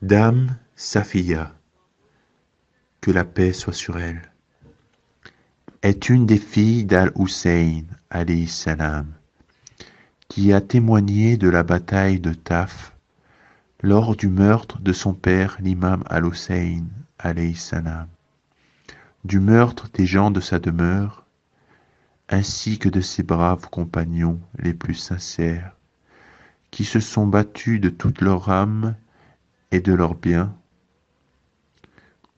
Dame Safiya, que la paix soit sur elle, est une des filles d'Al-Hussein, alayhi salam, qui a témoigné de la bataille de Taf lors du meurtre de son père l'imam Al-Hussein, alayhi salam, du meurtre des gens de sa demeure, ainsi que de ses braves compagnons les plus sincères, qui se sont battus de toute leur âme et de leurs biens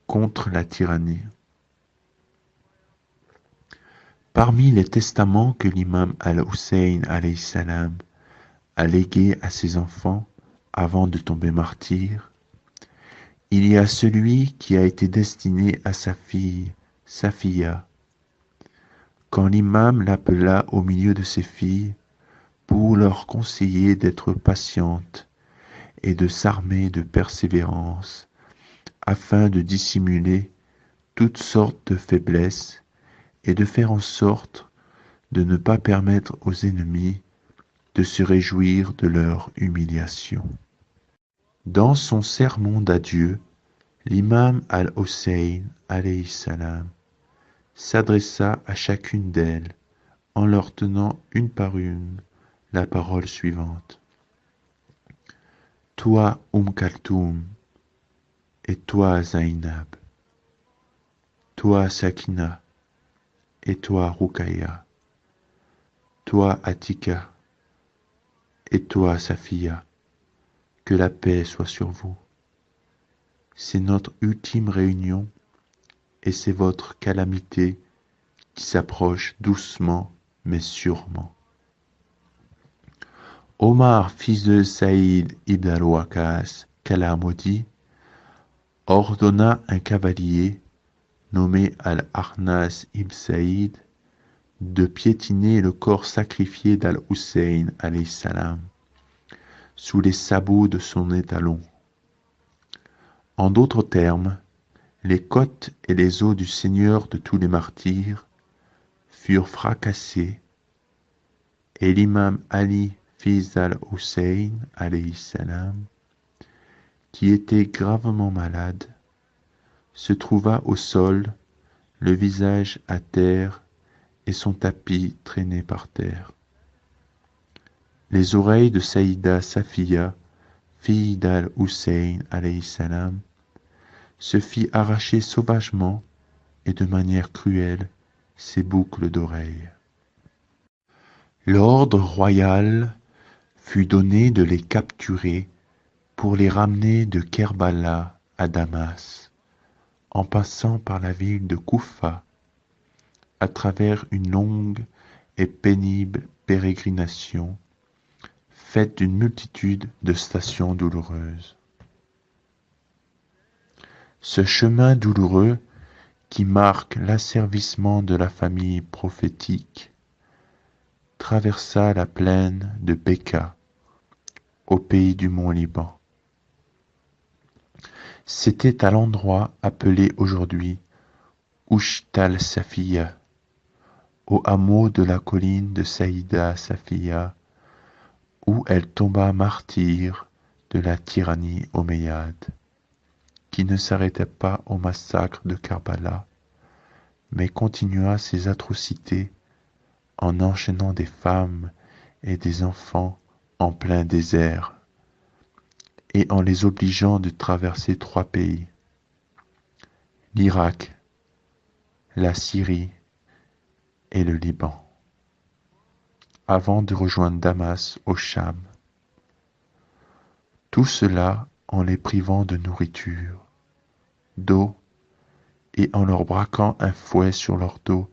contre la tyrannie. Parmi les testaments que l'imam Al-Hussein alayhi salam a légués à ses enfants avant de tomber martyr, il y a celui qui a été destiné à sa fille Safiya, quand l'imam l'appela au milieu de ses filles pour leur conseiller d'être patientes et de s'armer de persévérance afin de dissimuler toutes sortes de faiblesses et de faire en sorte de ne pas permettre aux ennemis de se réjouir de leur humiliation. Dans son sermon d'adieu, l'imam Al-Hussein alayhi salam s'adressa à chacune d'elles en leur tenant une par une la parole suivante. Toi, Kaltoum, et toi, Zainab, toi, Sakina, et toi, Ruqayya, toi, Atika, et toi, Safiya, que la paix soit sur vous. C'est notre ultime réunion et c'est votre calamité qui s'approche doucement mais sûrement. Omar, fils de Saïd ibn al-Waqas, qu'Allah maudit, ordonna un cavalier nommé Al-Arnas ibn Saïd de piétiner le corps sacrifié d'Al-Hussein alayhi salam sous les sabots de son étalon. En d'autres termes, les côtes et les os du Seigneur de tous les martyrs furent fracassés et l'imam Ali fils d'Al-Hussein alayhi salam, qui était gravement malade, se trouva au sol, le visage à terre et son tapis traîné par terre. Les oreilles de Saïda Safiya, fille d'Al-Hussein alayhi salam, se fit arracher sauvagement et de manière cruelle ses boucles d'oreilles. L'ordre royal fut donné de les capturer pour les ramener de Kerbala à Damas, en passant par la ville de Koufa, à travers une longue et pénible pérégrination faite d'une multitude de stations douloureuses. Ce chemin douloureux qui marque l'asservissement de la famille prophétique traversa la plaine de Beka, au pays du mont Liban. C'était à l'endroit appelé aujourd'hui Usht al-Safiya, au hameau de la colline de Saïda Safiya, où elle tomba martyre de la tyrannie omeyyade, qui ne s'arrêtait pas au massacre de Karbala, mais continua ses atrocités en enchaînant des femmes et des enfants en plein désert, et en les obligeant de traverser 3 pays, l'Irak, la Syrie et le Liban, avant de rejoindre Damas au Cham. Tout cela en les privant de nourriture, d'eau et en leur braquant un fouet sur leur dos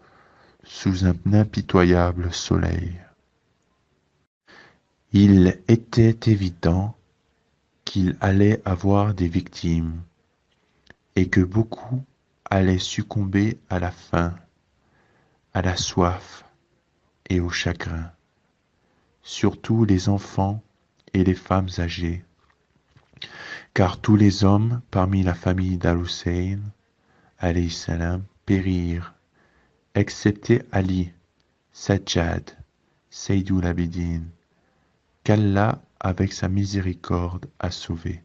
sous un impitoyable soleil. Il était évident qu'il allait avoir des victimes et que beaucoup allaient succomber à la faim, à la soif et au chagrin, surtout les enfants et les femmes âgées, car tous les hommes parmi la famille d'Al-Hussein alayhi salam périrent, excepté Ali, Sajjad, Sayyidul Abidin, qu'Allah avec sa miséricorde a sauvé.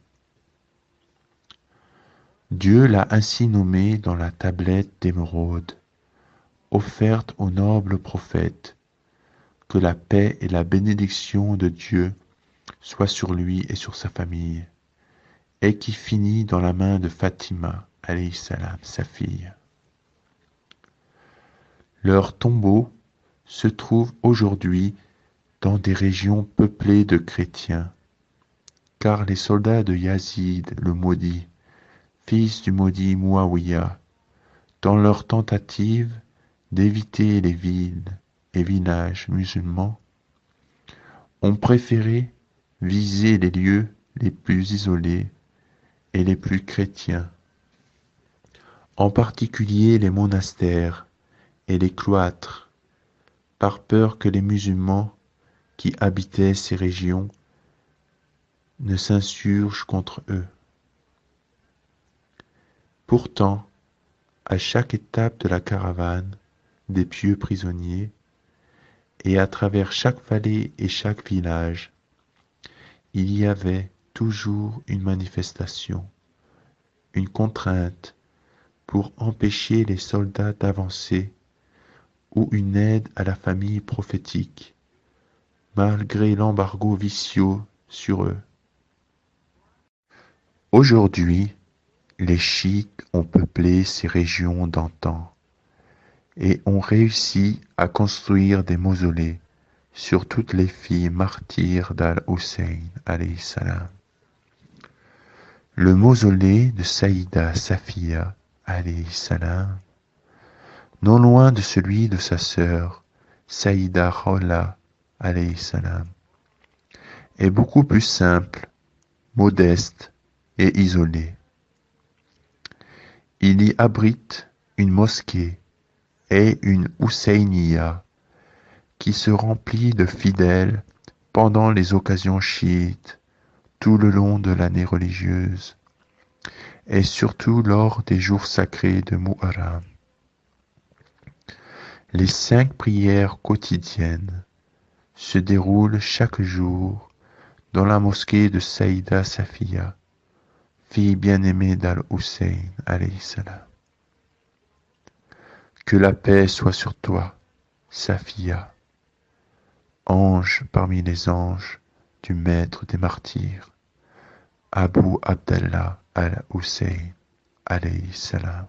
Dieu l'a ainsi nommé dans la tablette d'émeraude, offerte au noble prophète. Que la paix et la bénédiction de Dieu soient sur lui et sur sa famille, et qui finit dans la main de Fatima, alayhi salam, sa fille. Leur tombeau se trouve aujourd'hui dans des régions peuplées de chrétiens, car les soldats de Yazid le maudit, fils du maudit Muawiyah, dans leur tentative d'éviter les villes et villages musulmans, ont préféré viser les lieux les plus isolés et les plus chrétiens, en particulier les monastères et les cloîtres, par peur que les musulmans qui habitaient ces régions ne s'insurgent contre eux. Pourtant, à chaque étape de la caravane des pieux prisonniers, et à travers chaque vallée et chaque village, il y avait toujours une manifestation, une contrainte pour empêcher les soldats d'avancer ou une aide à la famille prophétique, malgré l'embargo vicieux sur eux. Aujourd'hui, les chiites ont peuplé ces régions d'antan et ont réussi à construire des mausolées sur toutes les filles martyres d'Al-Hussein, alayhi salam. Le mausolée de Saïda Safiya, alayhi salam, non loin de celui de sa sœur, Saïda Khawla, alayhi salam, est beaucoup plus simple, modeste et isolé. Il y abrite une mosquée et une Husseiniya qui se remplit de fidèles pendant les occasions chiites tout le long de l'année religieuse et surtout lors des jours sacrés de Muharram. Les 5 prières quotidiennes se déroulent chaque jour dans la mosquée de Saïda Safiya, fille bien-aimée d'Al-Hussein, alayhi salam. Que la paix soit sur toi, Safiya, ange parmi les anges du maître des martyrs, Abu Abdallah al-Hussein, alayhi salam.